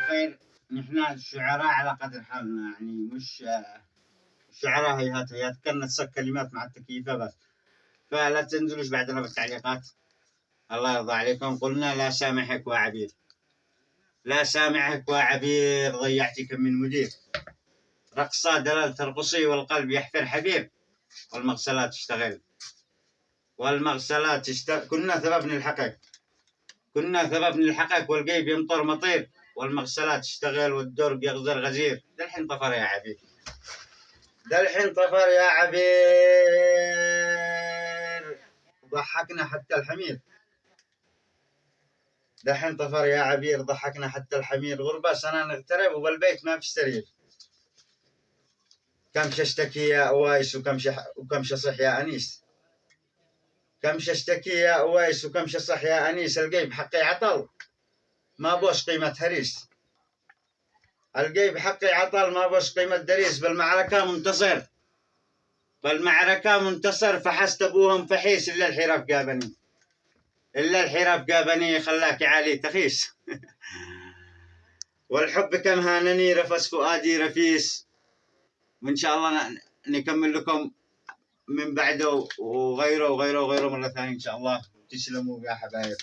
بخير. نحن الشعراء على قدر حالنا، يعني مش الشعراء هيهات كنا نسك كلمات مع التكييفة بس، فلا تنزلوش بعدنا بالتعليقات. الله يرضى عليكم. قلنا لا سامحك وعبير، لا سامحك وعبير، ضيعتي كم من مدير. رقصة دلال ترقصي والقلب يحفر حبيب، والمغسلات تشتغل كنا ثبابن الحقق، كنا ثبابن الحقق، والقيب يمطر مطير، والمغسلات تشتغل والدرب يغزر غزير. ده الحين طفر يا عبير، ده الحين طفر يا عبير، ضحكنا حتى الحمير. ده الحين طفر يا عبير، ضحكنا حتى الحمير. غربة سنة نغترب وبالبيت ما في سرير. كم ششتكي يا أوايس وكم شصح يا أنيس، كم ششتكي يا أوايس وكم شصح يا أنيس. القيب حقي عطل ما بوش قيمة هريس، القيب حقي عطل ما بوش قيمة دريس. بالمعركة منتصر، بالمعركة منتصر، فحست أبوهم فحيس. إلا الحراف جابني، إلا الحراف جابني، خلاك عالي تخيس. والحب كم هانني، رفس فؤادي رفيس. وإن شاء الله نكمل لكم من بعده وغيره وغيره وغيره مرة ثانية إن شاء الله. تسلموا يا حبايب.